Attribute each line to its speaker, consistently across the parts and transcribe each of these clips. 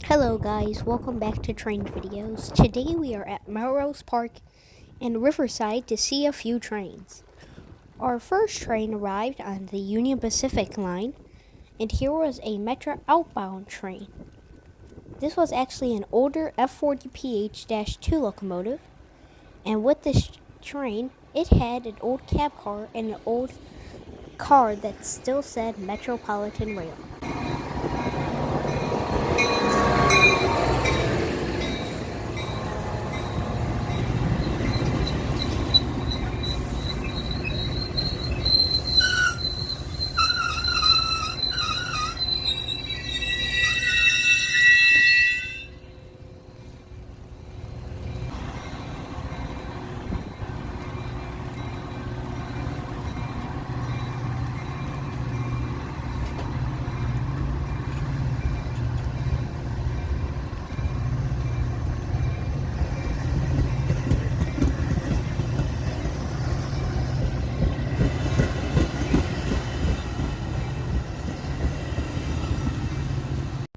Speaker 1: Hello guys, welcome back to Train Videos. Today we are at Melrose Park in Riverside to see a few trains. Our first train arrived on the Union Pacific line, and here was a Metro outbound train. This was actually an older F40PH-2 locomotive, and with this train, it had an old cab car and an old car that still said Metropolitan Rail.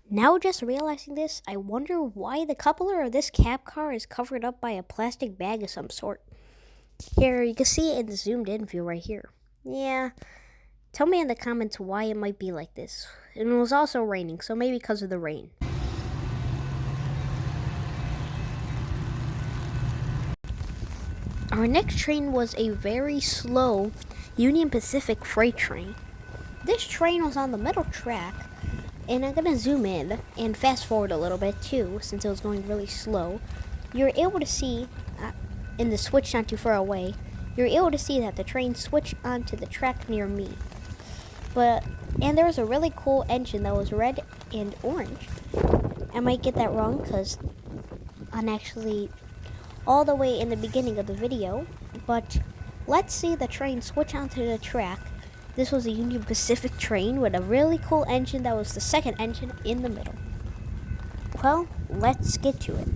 Speaker 1: Now just realizing this, I wonder why the coupler of this cab car is covered up by a plastic bag of some sort. Here, you can see it in the zoomed in view right here. Yeah, tell me in the comments why it might be like this. And it was also raining, so maybe because of the rain. Our next train was a very slow Union Pacific freight train. This train was on the middle track, and I'm gonna zoom in and fast forward a little bit too, since it was going really slow. You're able to see, in the switch not too far away, you're able to see that the train switched onto the track near me. And there was a really cool engine that was red and orange. I might get that wrong because I'm actually all the way in the beginning of the video, but let's see the train switch onto the track. This was a Union Pacific train with a really cool engine that was the second engine in the middle. Well, let's get to it.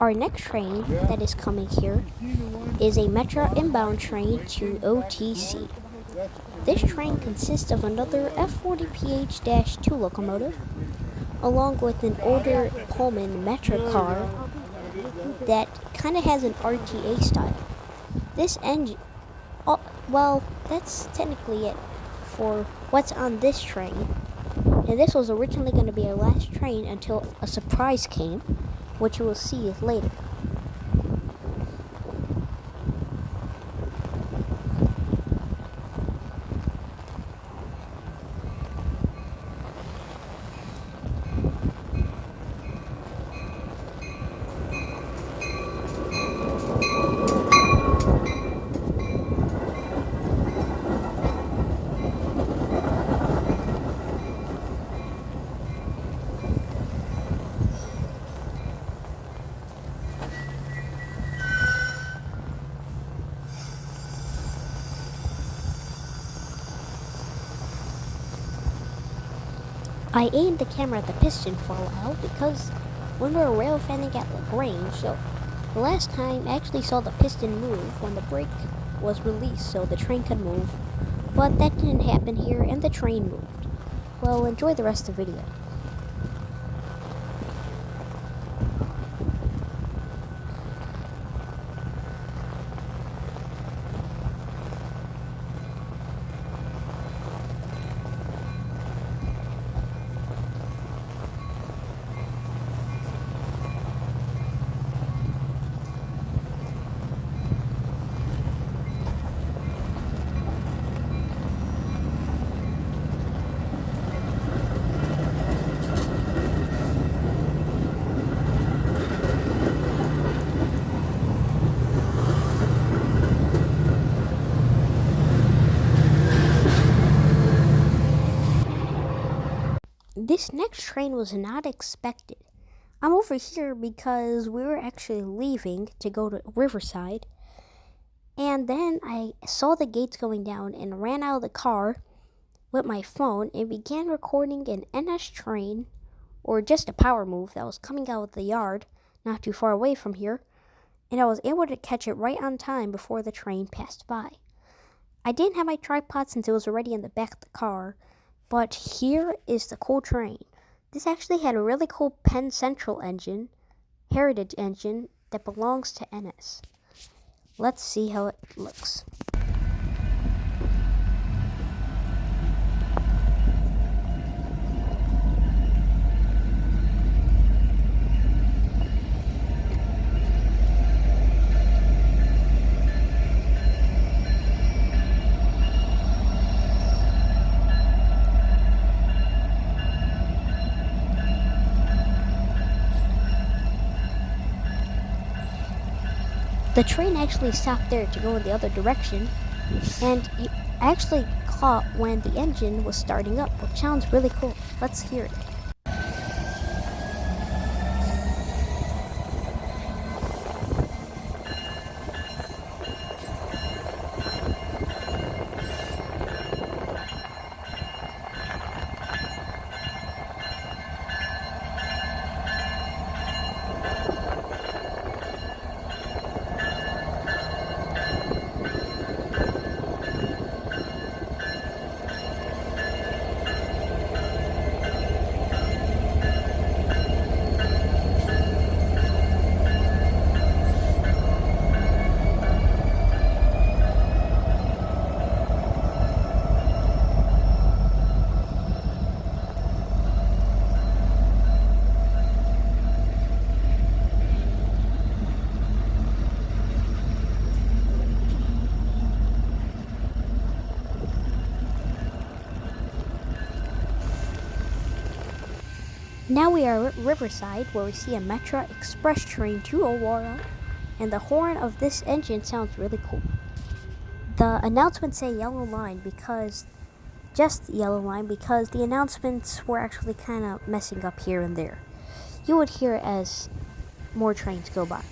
Speaker 1: Our next train that is coming here is a Metro inbound train to OTC. This train consists of another F40PH-2 locomotive, along with an older Pullman Metro car that kind of has an RTA style. This engine, well, that's technically it for what's on this train. And this was originally going to be our last train until a surprise came, which you will see later. I aimed the camera at the piston for a while because when we were railfanning at LaGrange, so the last time I actually saw the piston move when the brake was released so the train could move, but that didn't happen here and the train moved. Well, enjoy the rest of the video. This next train was not expected. I'm over here because we were actually leaving to go to Riverside, and then I saw the gates going down and ran out of the car with my phone and began recording an NS train, or just a power move that was coming out of the yard not too far away from here, and I was able to catch it right on time before the train passed by. I didn't have my tripod since it was already in the back of the car, but here is the cool train. This actually had a really cool Penn Central engine, heritage engine, that belongs to NS. Let's see how it looks. The train actually stopped there to go in the other direction, and it actually caught when the engine was starting up, which sounds really cool. Let's hear it. Now we are at Riverside, where we see a Metro Express train to Aurora, and the horn of this engine sounds really cool. The announcements say yellow line because, just yellow line, because the announcements were actually kind of messing up here and there. You would hear it as more trains go by.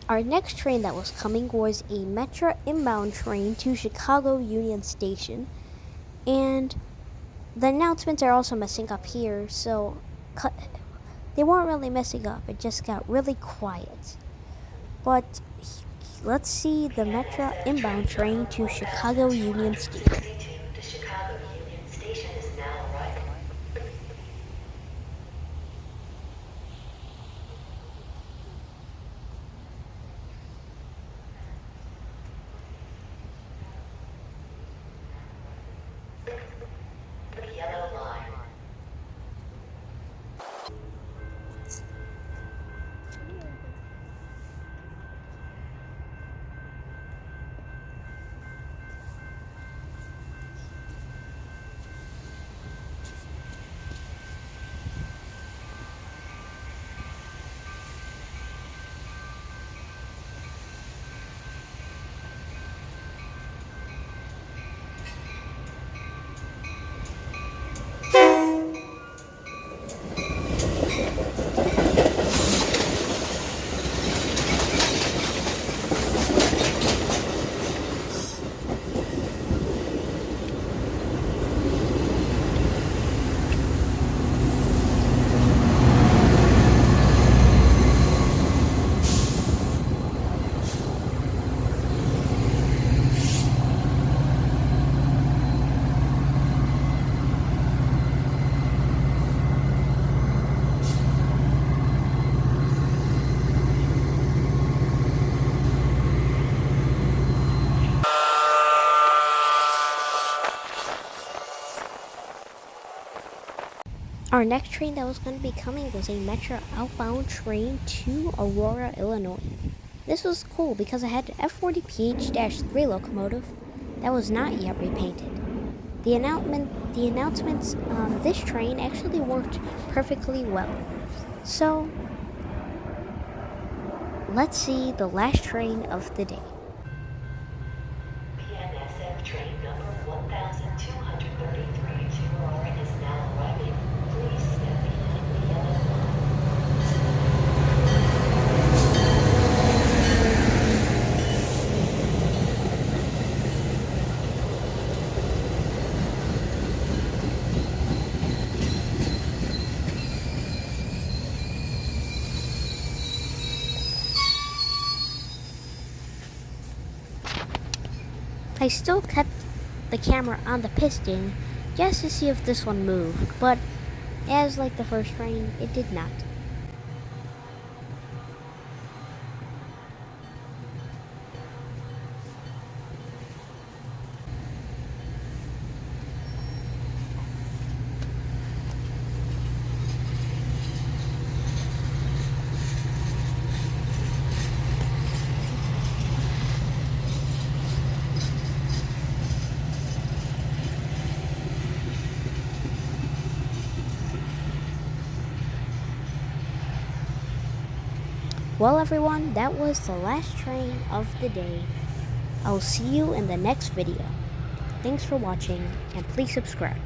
Speaker 1: Our next train that was coming was a Metro inbound train to Chicago Union Station. And the announcements are also messing up here, so they weren't really messing up, it just got really quiet. But let's see the Metro inbound train to Chicago Union Station.
Speaker 2: The Chicago Union Station is now arriving. The yellow line.
Speaker 1: Our next train that was going to be coming was a Metro outbound train to Aurora, Illinois. This was cool because it had an F40PH-3 locomotive that was not yet repainted. The announcements on this train actually worked perfectly well. So, let's see the last train of the day.
Speaker 2: PNSF train number 1233 to Aurora is now arriving. Please step behind the yellow line.
Speaker 1: I still kept the camera on the piston just to see if this one moved, but as like the first train, it did not. Well, everyone, that was the last train of the day. I'll see you in the next video. Thanks for watching, and please subscribe.